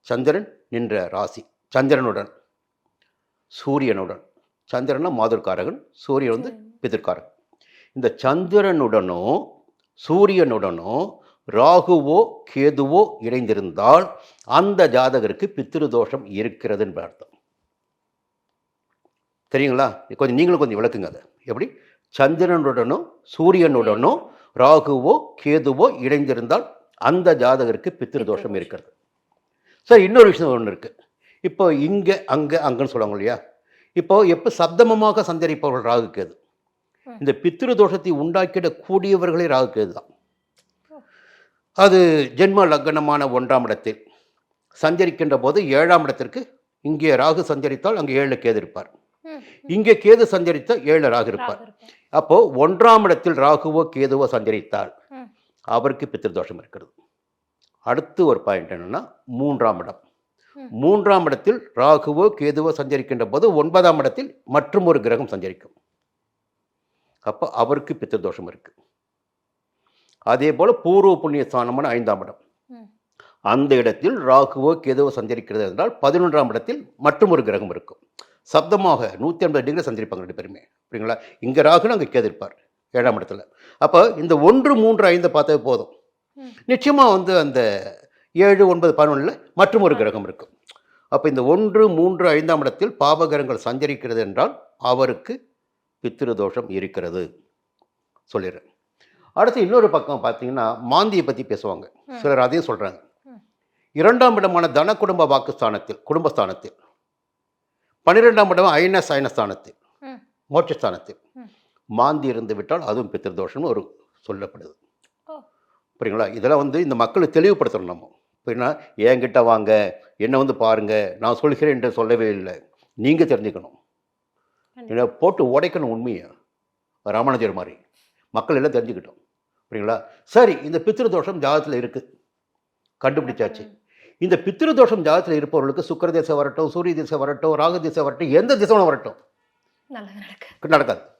சந்திரன் நின்ற ராசி, சந்திரனுடன் சூரியனுடன், சந்திரனா மாதுர்காரகன், சூரியன் வந்து பிதிர்காரகன். இந்த சந்திரனுடனோ சூரியனுடனோ ராகுவோ கேதுவோ இணைந்திருந்தால் அந்த ஜாதகருக்கு பித்ருதோஷம் இருக்கிறதுன்னு அர்த்தம். தெரியுங்களா? கொஞ்சம் நீங்களும் கொஞ்சம் விளக்குங்க. அதை எப்படி? சந்திரனுடனோ சூரியனுடனோ ராகுவோ கேதுவோ இணைந்திருந்தால் அந்த ஜாதகருக்கு பித்ருதோஷம் இருக்கிறது. சரி, இன்னொரு விஷயம் ஒன்று இருக்குது. இப்போ இங்கே அங்கே அங்கன்னு சொல்லுவாங்க இல்லையா? இப்போ எப்போ சப்தமமாக சஞ்சரிப்பவர்கள் ராகு கேது, இந்த பித்ருதோஷத்தை உண்டாக்கிடக்கூடியவர்களே ராகு கேது தான். அது ஜென்ம லக்னமான 1ஆம் இடத்தில் சஞ்சரிக்கின்ற போது 7ஆம் இடத்திற்கு இங்கே ராகு சஞ்சரித்தால் அங்கே 7 கேது இருப்பார், இங்கே கேது சஞ்சரித்தால் 7 ராகு இருப்பார். அப்போ 1ஆம் இடத்தில் ராகுவோ கேதுவோ சஞ்சரித்தால் அவருக்கு பித்ருதோஷம் இருக்கிறது. அடுத்து ஒரு பாயிண்ட் என்னன்னா, 3ஆம் இடம். 3ஆம் இடத்தில் ராகுவோ கேதுவோ சஞ்சரிக்கின்ற போது 9ஆம் இடத்தில் மற்றும் ஒரு கிரகம் சஞ்சரிக்கும். அப்போ அவருக்கு பித்ருதோஷம் இருக்கு. அதே போல பூர்வ புண்ணிய ஸ்தானமான 5ஆம் இடம், அந்த இடத்தில் ராகுவோ கேதுவோ சஞ்சரிக்கிறது என்றால் 11ஆம் இடத்தில் மற்றும் ஒரு கிரகம் இருக்கும். சப்தமாக 180 டிகிரி சஞ்சரிப்பாங்க 2 பேருமே. அப்படிங்களா? இங்கே ராகுன்னு அங்கே கேது இருப்பார் 7ஆம் இடத்துல. அப்போ இந்த 1, 3, 5 பார்த்தது போதும். நிச்சயமாக வந்து அந்த 7, 9, 11 மற்றும் ஒரு கிரகம் இருக்கும். அப்போ இந்த 1, 3, 5ஆம் இடத்தில் பாவகிரகங்கள் சஞ்சரிக்கிறது என்றால் அவருக்கு பித்ருதோஷம் இருக்கிறது சொல்லிடுறேன். அடுத்து இன்னொரு பக்கம் பார்த்தீங்கன்னா மாந்தியை பற்றி பேசுவாங்க சிலர், அதையும் சொல்கிறாங்க. 2ஆம் இடமான தன குடும்ப வாக்குஸ்தானத்தில், குடும்பஸ்தானத்தில், 12ஆம் இடம் அயனஸ்தானத்தில், மோட்சஸ்தானத்தில் மாந்தி இருந்து விட்டால் அதுவும் பித்ருதோஷம்னு ஒரு சொல்லப்படுது. புரியுங்களா? இதெல்லாம் வந்து இந்த மக்களை தெளிவுபடுத்தணும். நம்ம புரியுன்னா, என்கிட்ட வாங்க, என்னை வந்து பாருங்கள், நான் சொல்கிறேன் என்று சொல்லவே இல்லை, நீங்கள் தெரிஞ்சுக்கணும். ஏன்னா போட்டு உடைக்கணும் உண்மையை, ராமானுஜர் மாதிரி மக்கள் எல்லாம் தெரிஞ்சுக்கிட்டோம். புரியுங்களா? சரி, இந்த பித்ருதோஷம் ஜாதகத்தில் இருக்குது, கண்டுபிடிச்சாச்சு. இந்த பித்ருதோஷம் ஜாதகத்தில் இருப்பவர்களுக்கு சுக்கிர திசை வரட்டும், சூரிய திசை வரட்டும், ராகு திசை வரட்டும், எந்த திசை வரட்டும், நடக்காது.